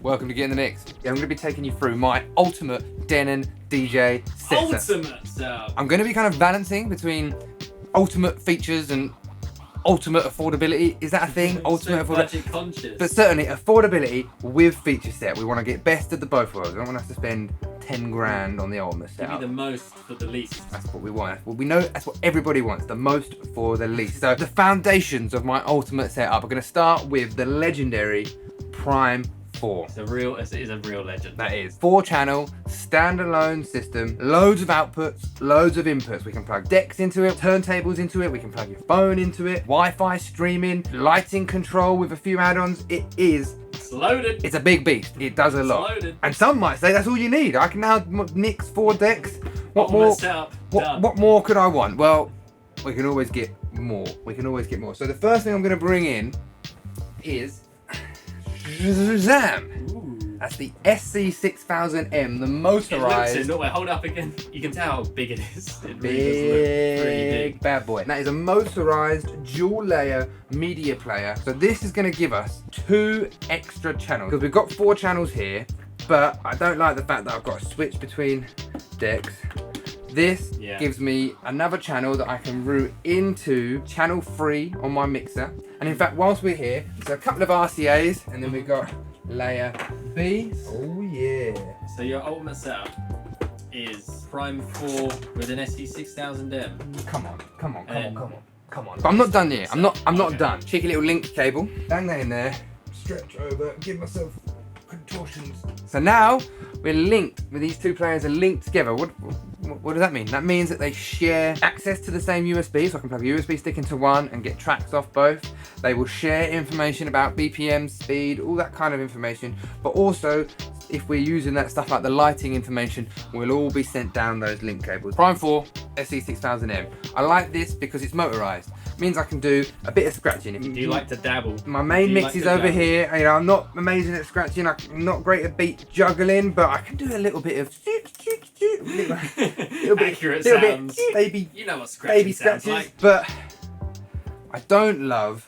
Welcome to Get in the Mix. I'm going to be taking you through my ultimate Denon DJ setup. Ultimate setup. I'm going to be kind of balancing between ultimate features and ultimate affordability. Is that a thing? Ultimate so affordability. budget conscious. But certainly affordability with feature set. We want to get best of the both worlds. We don't want us to spend 10 grand on the ultimate Give setup. me the most for the least. That's what we want. That's what we know. That's what everybody wants. The most for the least. So the foundations of my ultimate setup are going to start with the legendary Prime 4. It is a real legend. That is 4-channel, standalone system, loads of outputs, loads of inputs. We can plug decks into it, turntables into it, we can plug your phone into it, Wi-Fi streaming, lighting control with a few add-ons. It's loaded. It's a big beast. It does a lot. Loaded. And some might say that's all you need. I can now mix 4 decks. What Ultimate more? setup. Done. What more could I want? Well, we can always get more. We can always get more. So the first thing I'm going to bring in is Shazam! Ooh. That's the SC6000M, the motorized. No, wait, hold up again. You can tell how big it is. It really does look Big, pretty big. bad boy. That is a motorized dual layer media player. So this is going to give us 2 extra channels because we've got 4 channels here, but I don't like the fact that I've got to switch between decks. This gives me another channel that I can route into channel 3 on my mixer. And in fact, whilst we're here, there's a couple of RCAs and then we've got layer B. Oh yeah. So your ultimate setup is Prime 4 with an SC6000M. Come on. But I'm not done yet. I'm not done. Cheeky little link cable. Bang that in there. Stretch over. Give myself contortions. So now we're linked with these 2 players are linked together. What does that mean? That means that they share access to the same USB, so I can plug a USB stick into one and get tracks off both. They will share information about BPM, speed, all that kind of information. But also, if we're using that stuff like the lighting information, we'll all be sent down those link cables. Prime 4 SC6000M. I like this because it's motorized. It means I can do a bit of scratching. Do you like to dabble? My main mix is over here. You know, I'm not amazing at scratching. I'm not great at beat juggling, but I can do a little bit of Accurate sounds. Baby, you know what scratching baby sounds scratches. like. But I don't love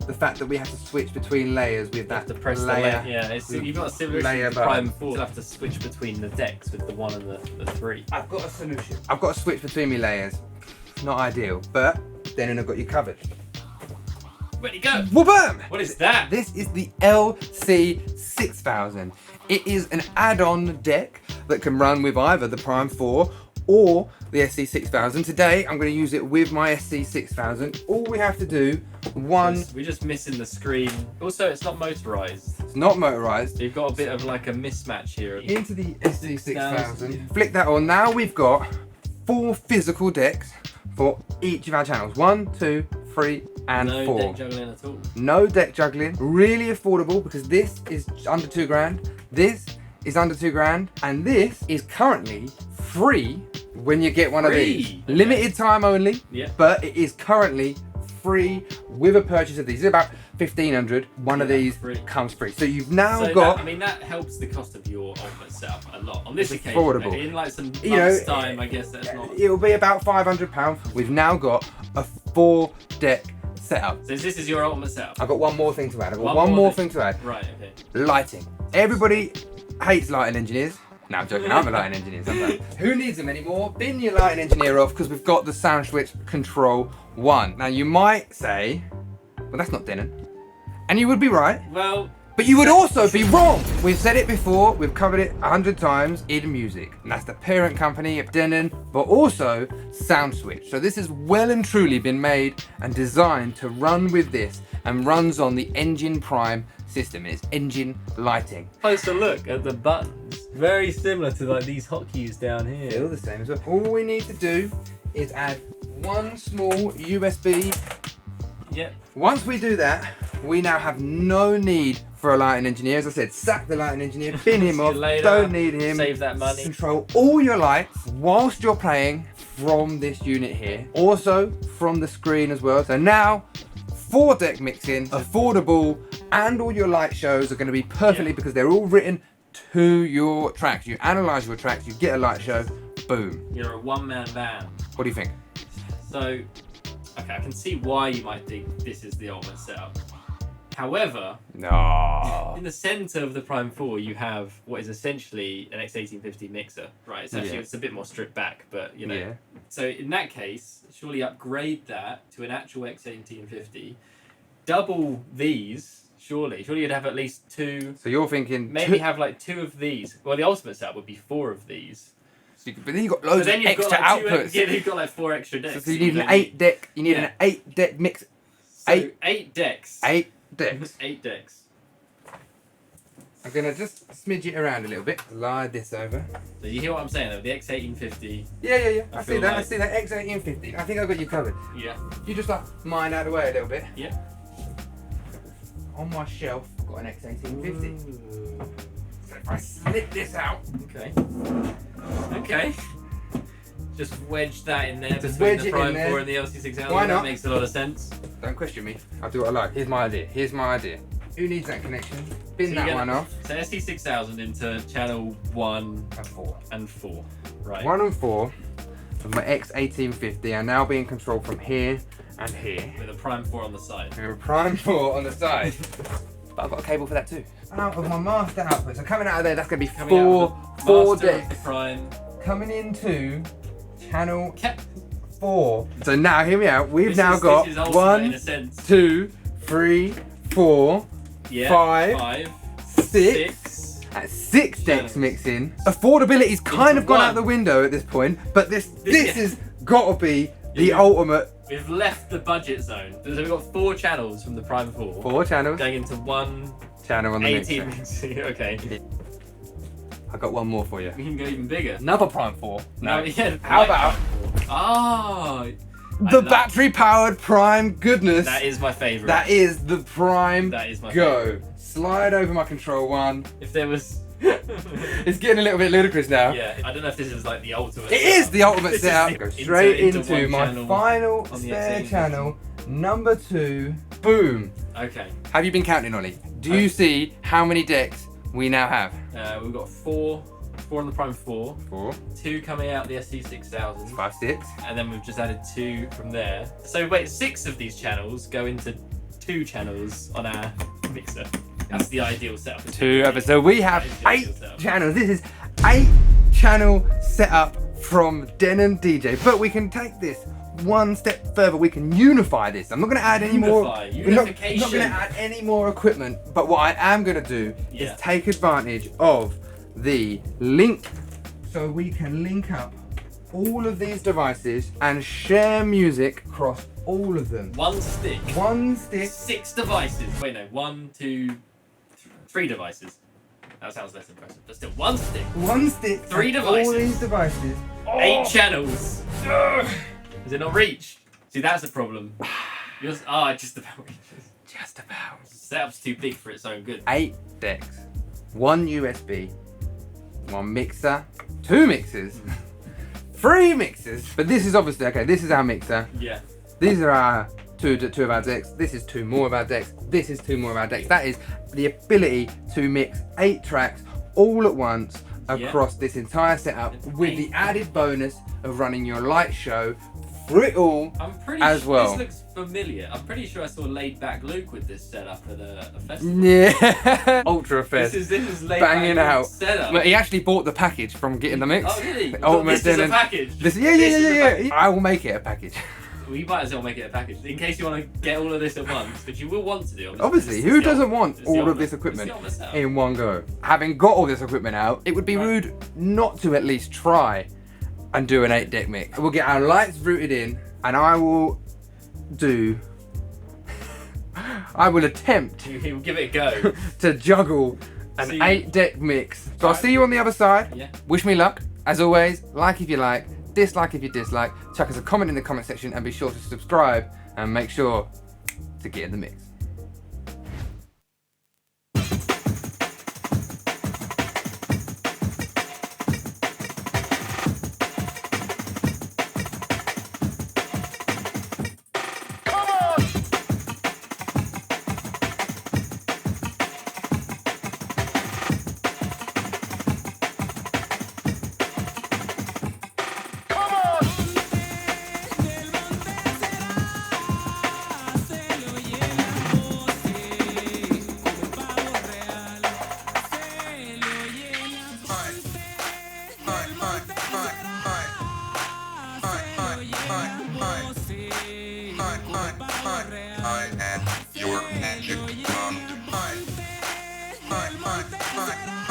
the fact that we have to switch between layers with You that have to press layer. the layer. Yeah, you've got a similar layer issue to Prime button. 4. You have to switch between the decks with the 1 and the 3. I've got a solution. I've got to switch between my layers. Not ideal, but then I've got you covered. Ready, go. Wha-bam! What is that? This is the LC6000. It is an add-on deck that can run with either the Prime 4 or the SC6000. Today, I'm going to use it with my SC6000. All we have to do, we're just missing the screen. Also, it's not motorized. it's not motorized. You've got a bit of like a mismatch here. Into the SC6000. Flick that on. Now we've got 4 physical decks for each of our channels. 1, 2, 3, and 4. No deck juggling at all. No deck juggling. Really affordable because this is under 2 grand. This is under 2 grand. And this is currently free when you get one of these. Limited time only. Yeah. But it is currently free with a purchase of these. It's about 1,500. One of these comes free. So you've now got. That helps the cost of your ultimate setup a lot. On this It's occasion, affordable. in like some months' time, I guess that's not. It'll be about £500. We've now got a 4-deck setup. So this is your ultimate setup. I've got one more thing to add. One more thing to add. Right. Okay. Lighting. Everybody hates lighting engineers. No, I'm joking. I'm a lighting engineer sometimes. Who needs them anymore? Bin your lighting engineer off because we've got the Sound Switch Control 1. Now you might say, well, that's not Denon. And you would be right. Well, but you would also be wrong. We've said it before. We've covered it 100 times. Id Music. And that's the parent company of Denon, but also Sound Switch. So this has well and truly been made and designed to run with this and runs on the Engine Prime system. It's engine lighting. closer look at the buttons. Very similar to like these hotkeys down here. Still the same as well. All we need to do is add one small USB. Yep. Once we do that, we now have no need for a lighting engineer. As I said, sack the lighting engineer, bin him off, don't need him. Save that money. Control all your lights whilst you're playing from this unit here. Also from the screen as well. So now, 4-deck mixing, affordable, and all your light shows are going to be perfectly because they're all written to your tracks. You analyze your tracks, you get a light show, boom. You're a one-man band. What do you think? So, okay, I can see why you might think this is the ultimate setup. However, No. in the center of the Prime 4, you have what is essentially an X1850 mixer, right? It's actually it's a bit more stripped back, but you know. Yeah. So in that case, surely upgrade that to an actual X1850, double these. Surely you'd have at least 2. So you're thinking maybe have like 2 of these. Well, the ultimate setup would be 4 of these. But then you've got loads of extra outputs. Yeah, you've got like 4 extra decks. So you need an 8 deck. You need an 8 deck mix. So 8 decks. 8 decks. 8 decks. I'm gonna just smidge it around a little bit. Slide this over. So you hear what I'm saying though? The X1850. Yeah. I see that. I see that X1850. I think I got you covered. Yeah. You just like mine out of the way a little bit. Yeah. On my shelf, I've got an X1850. So if I slip this out. Okay. Just wedge that in there Just between wedge the it Prime in there. 4 and the LC6000. Why not? That makes a lot of sense. Don't question me. I'll do what I like. Here's my idea. Who needs that connection? Bin that one off. So SC6000 into channel 1 and 4. Right. 1 and 4 of my X1850 are now being controlled from here and here. With a Prime 4 on the side. With a Prime 4 on the side. But I've got a cable for that too. Out of my master output. So coming out of there, that's going to be four decks. Prime. Coming into channel 4. So now, hear me out. We've now got this is 1, 2, 3, 4, 5, 6. That's 6 decks mixing. Affordability's kind of gone out the window at this point, but this has got to be the ultimate. We've left the budget zone. So we've got 4 channels from the Prime 4. 4 channels. Going into 1 channel on the 18 mixer. Okay. I got one more for you. We can go even bigger. Another Prime 4. No. Yeah, how about the battery powered Prime goodness? That is my favourite. That is the Prime That is my Go. Slide over my control one. If there was... It's getting a little bit ludicrous now. Yeah, I don't know if this is like the ultimate It is the ultimate setup. Go straight into my final on the spare channel, number 2. Boom. Okay. Have you been counting, Ollie? Do you see how many decks we now have? We've got 4 on the Prime 4. 2 coming out the SC6000. 5, 6. And then we've just added 2 from there. So wait, 6 of these channels go into 2 channels on our mixer. That's the ideal setup. 2 others. So we have 8 channels. This is 8 channel setup from Denon DJ. But we can take this one step further. We can unify this. I'm not going to add any more. We're not going to add any more equipment. But what I am going to do is take advantage of the link, so we can link up all of these devices and share music across all of them. One stick. 6 devices. Wait, no. 1, 2, 3 devices. That sounds less impressive, but still, 1 stick. 1 stick. 3 devices. All these devices. 8 channels. Does it not reach? See, that's the problem. Just about reaches. Just about. The setup's too big for its own good. 8 decks. 1 USB. 1 mixer. 2 mixers. 3 mixers. But this is obviously, okay, this is our mixer. Yeah. These are our two of our decks. This is 2 more of our decks. This is 2 more of our decks. That is the ability to mix 8 tracks all at once across this entire setup with the added bonus of running your light show through it all as well. This looks familiar. I'm pretty sure I saw Laid Back Luke with this setup at a festival. Yeah. Ultra Fest. This is Laid Banging Back out. Setup. But he actually bought the package from getting the mix. Oh, really? This is a package? Yeah. I will make it a package. Well, you might as well make it a package in case you want to get all of this at once, but you will want to do. Obviously, who doesn't want all of this equipment in one go? Having got all this equipment out, it would be rude not to at least try and do an 8 deck mix. We'll get our lights routed in, and I will attempt You'll give it a go to juggle an 8 deck mix. So I'll see you on the other side. Yeah. Wish me luck. As always, like if you like, dislike if you dislike, chuck us a comment in the comment section, and be sure to subscribe and make sure to get in the mix. Bye.